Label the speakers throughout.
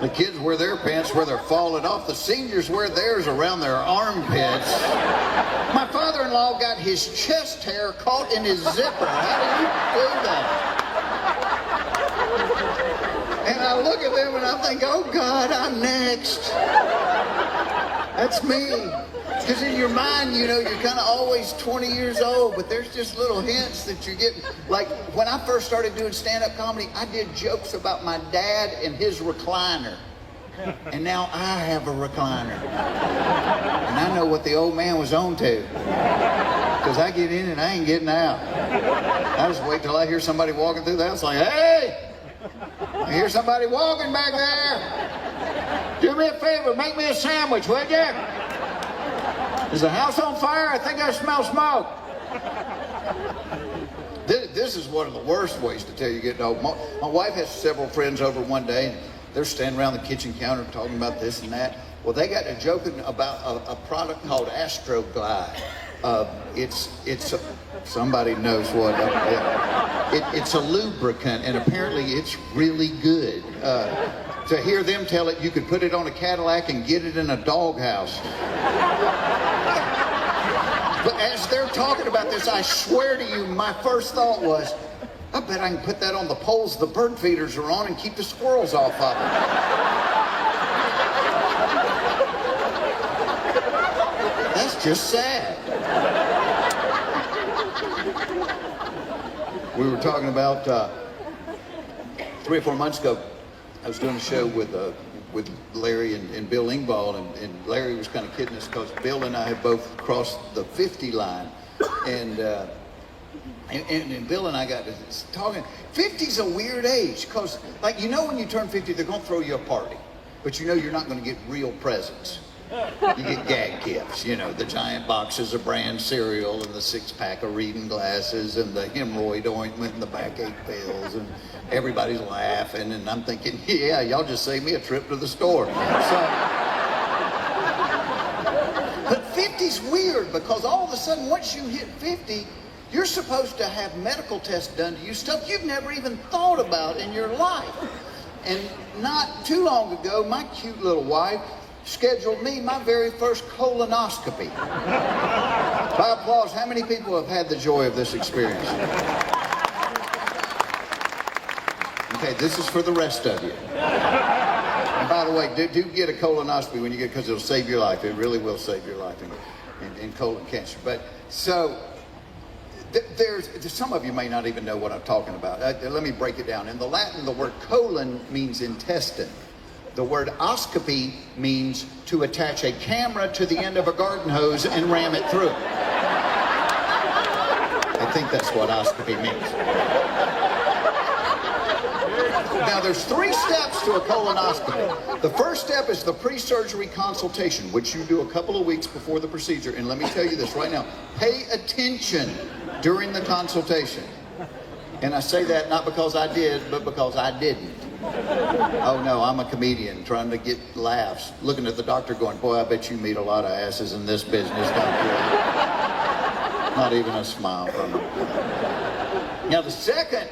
Speaker 1: The kids wear their pants where they're falling off. The seniors wear theirs around their armpits. My father-in-law got his chest hair caught in his zipper. How do you do that? And I look at them and I think, oh God, I'm next. That's me. Because in your mind, you know, you're kind of always 20 years old, but there's just little hints that you're getting. Like, when I first started doing stand-up comedy, I did jokes about my dad and his recliner. And now I have a recliner. And I know what the old man was on to. Because I get in and I ain't getting out. I just wait till I hear somebody walking through the house like, hey! I hear somebody walking back there. Do me a favor, make me a sandwich, would you? Is the house on fire? I think I smell smoke. This is one of the worst ways to tell you getting old. My wife has several friends over one day, and they're standing around the kitchen counter talking about this and that. Well, they got to joking about a product called Astroglide. Somebody knows what. It's a lubricant, and apparently it's really good. To hear them tell it, you could put it on a Cadillac and get it in a doghouse. But as they're talking about this, I swear to you, my first thought was, I bet I can put that on the poles the bird feeders are on and keep the squirrels off of it. That's just sad. We were talking about 3 or 4 months ago. I was doing a show with Larry and Bill Engvall, and Larry was kind of kidding us because Bill and I have both crossed the 50 line, and Bill and I got to talking. 50's a weird age because, like, you know, when you turn 50, they're going to throw you a party, but you know you're not going to get real presents. You get gag gifts, you know, the giant boxes of brand cereal and the 6-pack of reading glasses and the hemorrhoid ointment and the backache pills, and everybody's laughing, and I'm thinking, yeah, y'all just saved me a trip to the store. But 50's weird because all of a sudden, once you hit 50, you're supposed to have medical tests done to you, stuff you've never even thought about in your life. And not too long ago, my cute little wife scheduled me my very first colonoscopy. By applause, how many people have had the joy of this experience? Okay, this is for the rest of you. And by the way, do get a colonoscopy when you get, because it'll save your life. It really will save your life in colon cancer. But so there's some of you may not even know what I'm talking about. Let me break it down. In the Latin, the word colon means intestine. The word oscopy means to attach a camera to the end of a garden hose and ram it through. I think that's what oscopy means. Now, there's 3 steps to a colonoscopy. The first step is the pre-surgery consultation, which you do a couple of weeks before the procedure. And let me tell you this right now. Pay attention during the consultation. And I say that not because I did, but because I didn't. Oh no, I'm a comedian trying to get laughs, looking at the doctor going, boy, I bet you meet a lot of asses in this business, don't you? Not even a smile from him. Now the second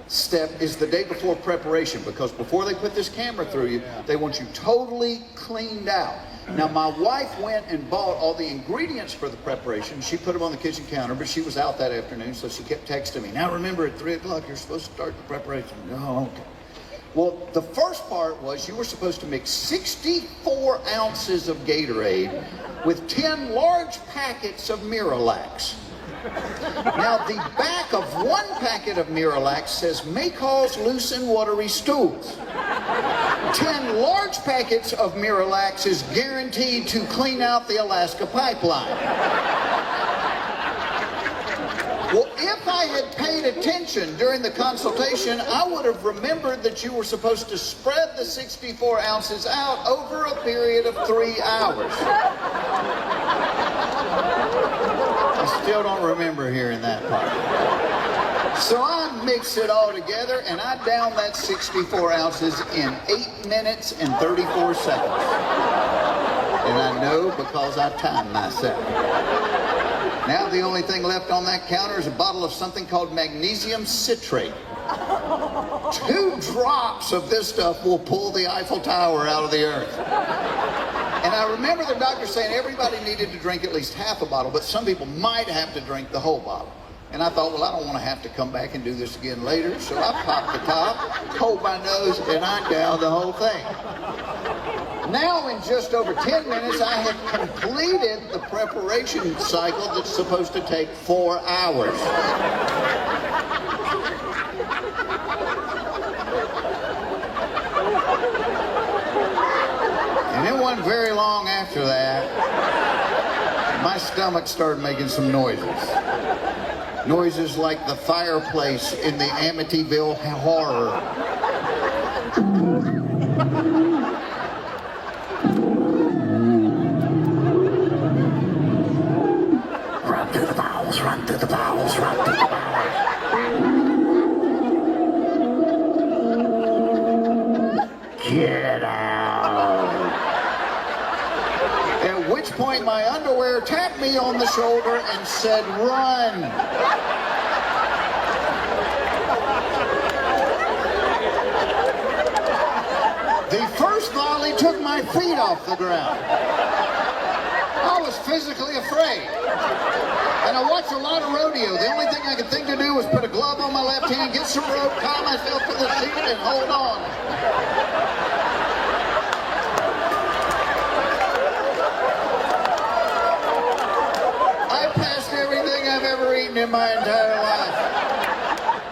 Speaker 1: step is the day before preparation, because before they put this camera through you, they want you totally cleaned out. Now my wife went and bought all the ingredients for the preparation. She put them on the kitchen counter, but she was out that afternoon, so she kept texting me. Now remember, at 3 o'clock you're supposed to start the preparation. Oh, okay. Well, the first part was you were supposed to mix 64 ounces of Gatorade with 10 large packets of Miralax. Now, the back of one packet of Miralax says, may cause loose and watery stools. 10 large packets of Miralax is guaranteed to clean out the Alaska pipeline. Well, if I had paid attention during the consultation, I would have remembered that you were supposed to spread the 64 ounces out over a period of 3 hours. I still don't remember hearing that part. So I mix it all together and I down that 64 ounces in 8 minutes and 34 seconds. And I know because I timed myself. Now the only thing left on that counter is a bottle of something called magnesium citrate. 2 drops of this stuff will pull the Eiffel Tower out of the earth. And I remember the doctor saying everybody needed to drink at least half a bottle, but some people might have to drink the whole bottle. And I thought, well, I don't want to have to come back and do this again later, so I popped the top, hold my nose, and I downed the whole thing. Now, in just over 10 minutes, I had completed the preparation cycle that's supposed to take 4 hours. And it wasn't very long after that, my stomach started making some noises. Noises like the fireplace in the Amityville Horror. Run through the bowels, run through the bowels, run through the bowels. Get out. At which point my underwear tapped me on the shoulder and said, run. The first volley took my feet off the ground. I was physically afraid. And I watched a lot of rodeo. The only thing I could think to do was put a glove on my left hand, get some rope, tie myself to the seat, and hold on. Ever eaten in my entire life.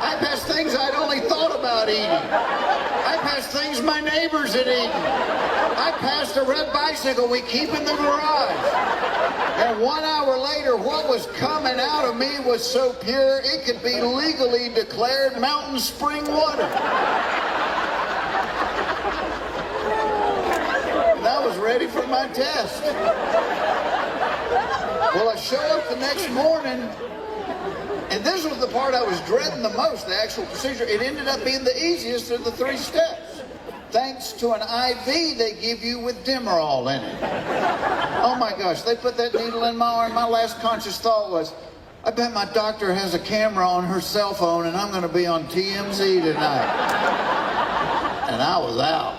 Speaker 1: I passed things I'd only thought about eating. I passed things my neighbors had eaten. I passed a red bicycle we keep in the garage. And 1 hour later, what was coming out of me was so pure it could be legally declared mountain spring water. And I was ready for my test. Well, I show up the next morning, and this was the part I was dreading the most, the actual procedure. It ended up being the easiest of the 3 steps, thanks to an IV they give you with Demerol in it. Oh my gosh, they put that needle in my arm. My last conscious thought was, I bet my doctor has a camera on her cell phone and I'm going to be on TMZ tonight. And I was out.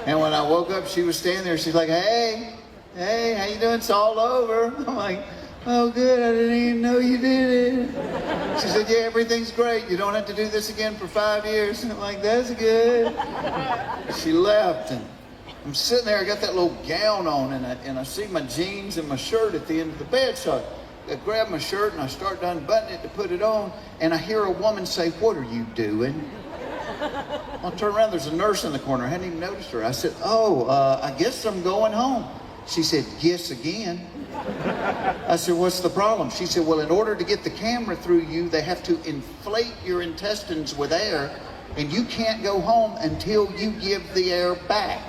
Speaker 1: And when I woke up, she was standing there. She's like, hey, how you doing? It's all over. I'm like, oh good, I didn't even know you did it. She said, yeah, everything's great. You don't have to do this again for 5 years. And I'm like, that's good. She left, and I'm sitting there, I got that little gown on, and I see my jeans and my shirt at the end of the bed. So I grab my shirt and I start to unbutton it to put it on, and I hear a woman say, what are you doing? I'll turn around, there's a nurse in the corner. I hadn't even noticed her. I said, I guess I'm going home. She said, yes, again. I said, what's the problem? She said, well, in order to get the camera through you, they have to inflate your intestines with air, and you can't go home until you give the air back.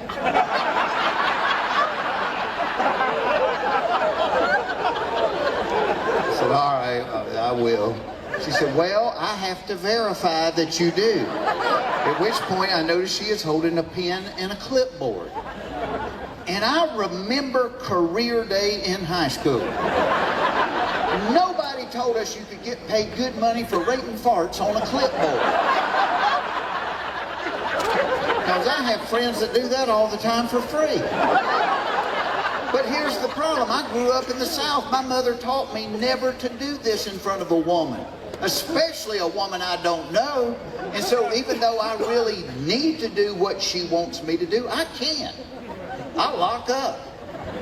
Speaker 1: I said, all right, I will. She said, well, I have to verify that you do. At which point I noticed she is holding a pen and a clipboard. And I remember career day in high school. Nobody told us you could get paid good money for rating farts on a clipboard. Because I have friends that do that all the time for free. But here's the problem. I grew up in the South. My mother taught me never to do this in front of a woman, especially a woman I don't know. And so even though I really need to do what she wants me to do, I can't. I lock up.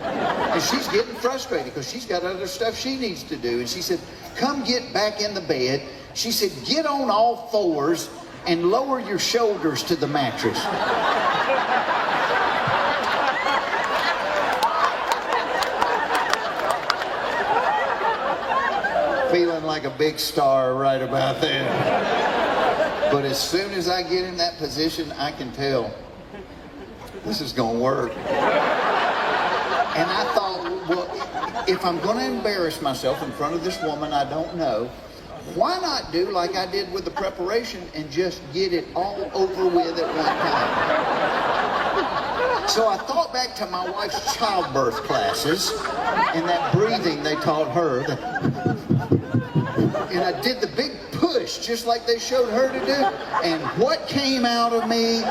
Speaker 1: And she's getting frustrated because she's got other stuff she needs to do. And she said, come get back in the bed. She said, get on all fours and lower your shoulders to the mattress. Feeling like a big star right about there. But as soon as I get in that position, I can tell this is going to work. And I thought, well, if I'm going to embarrass myself in front of this woman I don't know, why not do like I did with the preparation and just get it all over with at one time? So I thought back to my wife's childbirth classes and that breathing they taught her. And I did the big push, just like they showed her to do. And what came out of me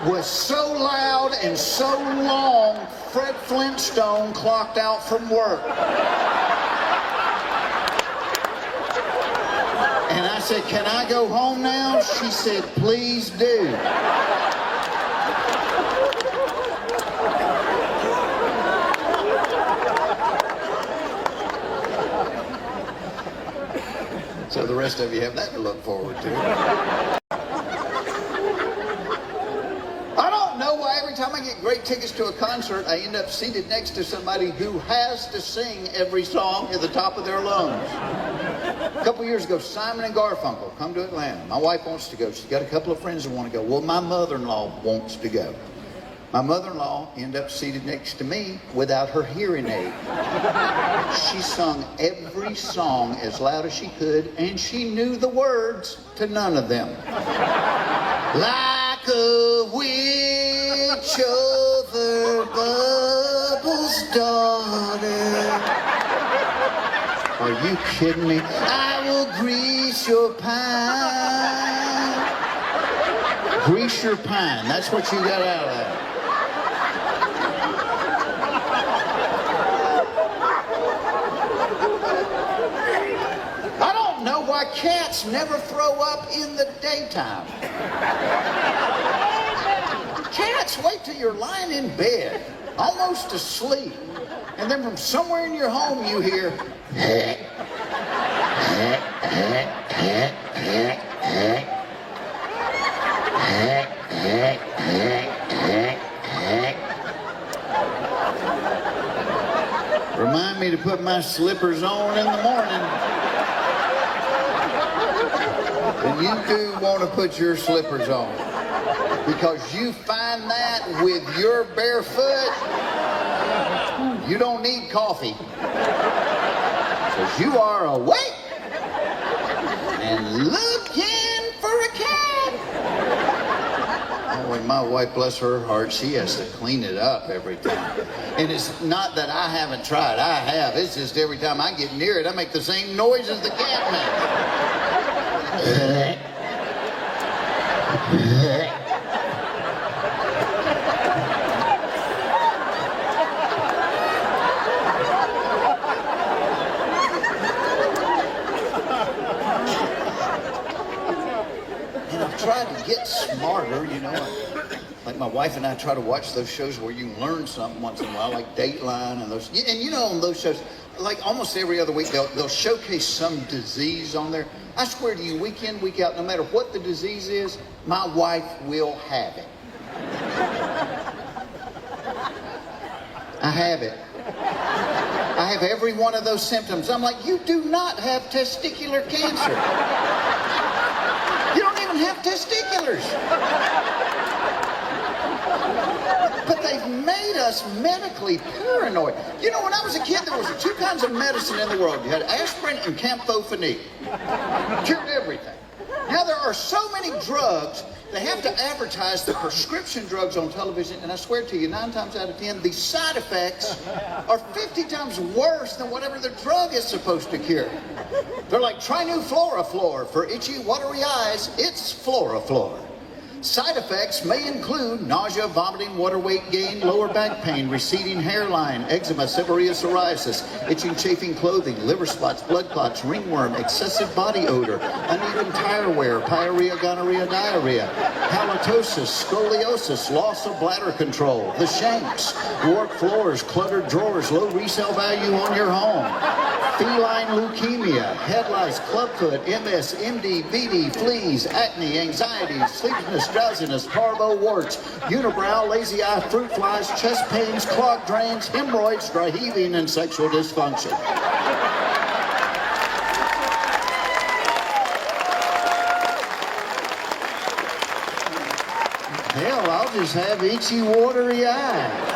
Speaker 1: was so loud and so long, Fred Flintstone clocked out from work. And I said, can I go home now? She said, please do. So the rest of you have that to look forward to. I don't know why every time I get great tickets to a concert, I end up seated next to somebody who has to sing every song at the top of their lungs. A couple years ago, Simon and Garfunkel come to Atlanta. My wife wants to go. She's got a couple of friends who want to go. Well, my mother-in-law wants to go. My mother-in-law ended up seated next to me without her hearing aid. She sung every song as loud as she could, and she knew the words to none of them. Like a witch over Bubble's daughter. Are you kidding me? I will grease your pine. Grease your pine. That's what you got out of that. I don't know why cats never throw up in the daytime. Cats wait till you're lying in bed, almost asleep. And then from somewhere in your home you hear, remind me to put my slippers on in the morning. And you do want to put your slippers on, because you find that with your bare foot, you don't need coffee, because you are awake and looking for a cat. Oh, and my wife, bless her heart, she has to clean it up every time. And it's not that I haven't tried. I have. It's just every time I get near it, I make the same noise as the cat makes. And I've tried to get smarter, you know. Like my wife and I try to watch those shows where you learn something once in a while, like Dateline and those. And you know, on those shows, like almost every other week, they'll showcase some disease on there. I swear to you, week in, week out, no matter what the disease is, my wife will have it. I have it. I have every one of those symptoms. I'm like, you do not have testicular cancer. You don't even have testiculars. But they've made us medically paranoid. You know, when I was a kid, there was two kinds of medicine in the world. You had aspirin and camphophenie. Cured everything. Now there are so many drugs, they have to advertise the prescription drugs on television, and I swear to you, 9 times out of 10, the side effects are 50 times worse than whatever the drug is supposed to cure. They're like, try new Floraflor. For itchy, watery eyes, it's Floraflor. Side effects may include nausea, vomiting, water weight gain, lower back pain, receding hairline, eczema, seborrhea, psoriasis, itching, chafing clothing, liver spots, blood clots, ringworm, excessive body odor, uneven tire wear, pyorrhea, gonorrhea, diarrhea, halitosis, scoliosis, loss of bladder control, the shanks, warped floors, cluttered drawers, low resale value on your home, feline leukemia, head lice, clubfoot, MS, MD, VD, fleas, acne, anxiety, sleeplessness, drowsiness, parvo, warts, unibrow, lazy eye, fruit flies, chest pains, clogged drains, hemorrhoids, dry heaving, and sexual dysfunction. Hell, I'll just have itchy, watery eyes.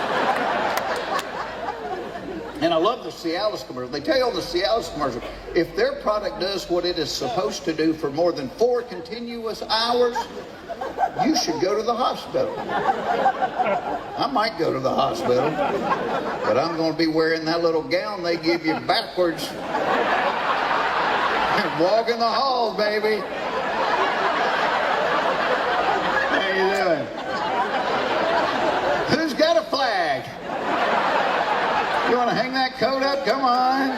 Speaker 1: And I love the Cialis commercial. They tell you on the Cialis commercial, if their product does what it is supposed to do for more than 4 continuous hours, you should go to the hospital. I might go to the hospital, but I'm going to be wearing that little gown they give you backwards. Walking the halls, baby. How you doing? Who's got a flag? You want to hang that coat up? Come on.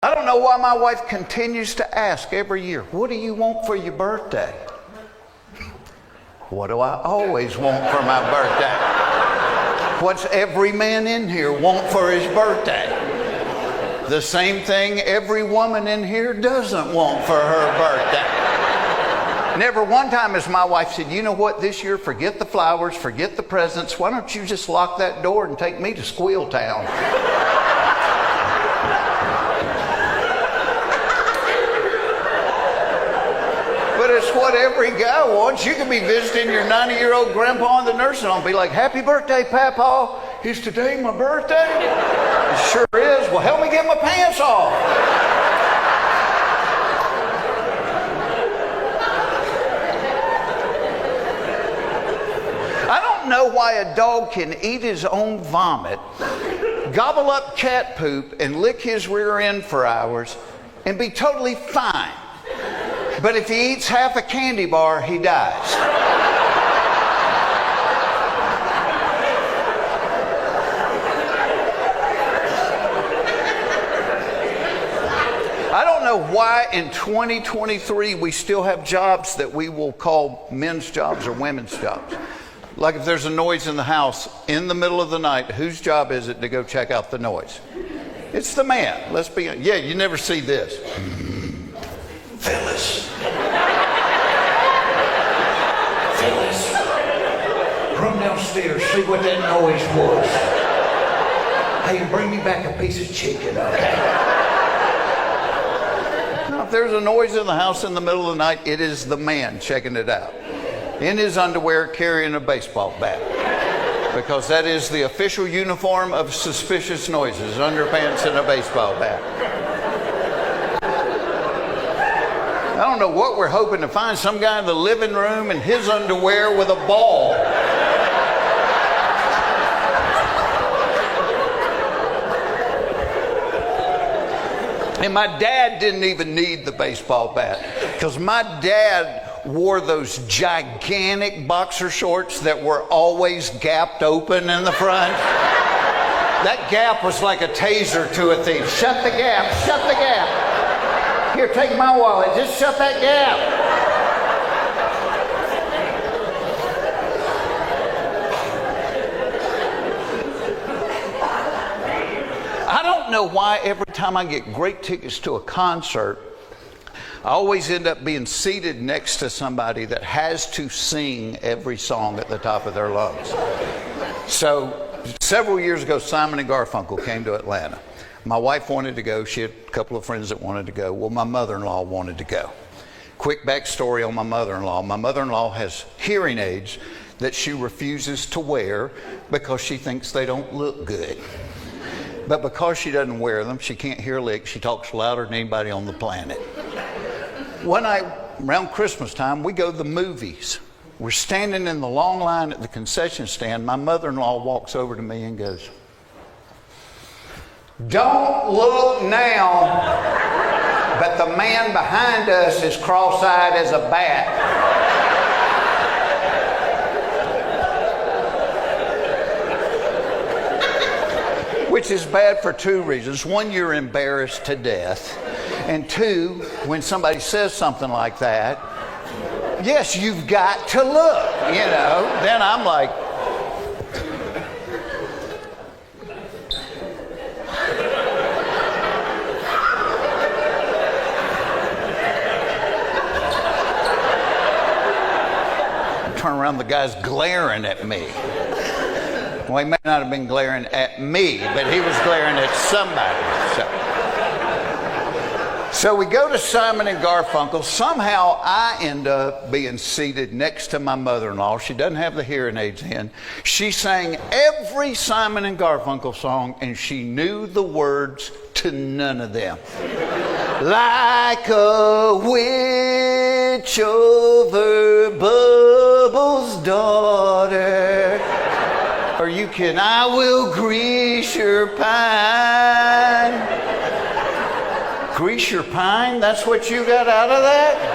Speaker 1: I don't know why my wife continues to ask every year, what do you want for your birthday? What do I always want for my birthday? What's every man in here want for his birthday? The same thing every woman in here doesn't want for her birthday. Never one time has my wife said, you know what, this year, forget the flowers, forget the presents. Why don't you just lock that door and take me to Squeal Town? But it's what every guy wants. You could be visiting your 90-year-old grandpa in the nursing home and be like, happy birthday, Papa. Is today my birthday? It sure is. Well, help me get my pants off. I don't know why a dog can eat his own vomit, gobble up cat poop, and lick his rear end for hours and be totally fine. But if he eats half a candy bar, he dies. I don't know why in 2023 we still have jobs that we will call men's jobs or women's jobs. Like if there's a noise in the house in the middle of the night, whose job is it to go check out the noise? It's the man. Let's be, yeah, you never see this. Phyllis. Phyllis. Run downstairs, see what that noise was. Hey, bring me back a piece of chicken, okay? Now, if there's a noise in the house in the middle of the night, it is the man checking it out. In his underwear, carrying a baseball bat. Because that is the official uniform of suspicious noises, underpants and a baseball bat. I don't know what we're hoping to find. Some guy in the living room in his underwear with a ball. And my dad didn't even need the baseball bat. Because my dad wore those gigantic boxer shorts that were always gapped open in the front. That gap was like a taser to a thief. Shut the gap, shut the gap. Here, take my wallet, just shut that gap. I don't know why every time I get great tickets to a concert, I always end up being seated next to somebody that has to sing every song at the top of their lungs. So several years ago, Simon and Garfunkel came to Atlanta. My wife wanted to go. She had a couple of friends that wanted to go. Well, my mother-in-law wanted to go. Quick backstory on my mother-in-law. My mother-in-law has hearing aids that she refuses to wear because she thinks they don't look good. But because she doesn't wear them, she can't hear a lick. She talks louder than anybody on the planet. One night, around Christmas time, we go to the movies. We're standing in the long line at the concession stand. My mother-in-law walks over to me and goes, "Don't look now, but the man behind us is cross-eyed as a bat." Which is bad for two reasons. One, you're embarrassed to death. And two, when somebody says something like that, yes, you've got to look, you know. Then I'm like, turn around, the guy's glaring at me. Well, he may not have been glaring at me, but he was glaring at somebody. So we go to Simon and Garfunkel. Somehow I end up being seated next to my mother-in-law. She doesn't have the hearing aids in. She sang every Simon and Garfunkel song, and she knew the words to none of them. Like a witch over Bubbles' daughter. Are you
Speaker 2: drinking, I will grease your pine. Grease your pine? That's what you got out of that?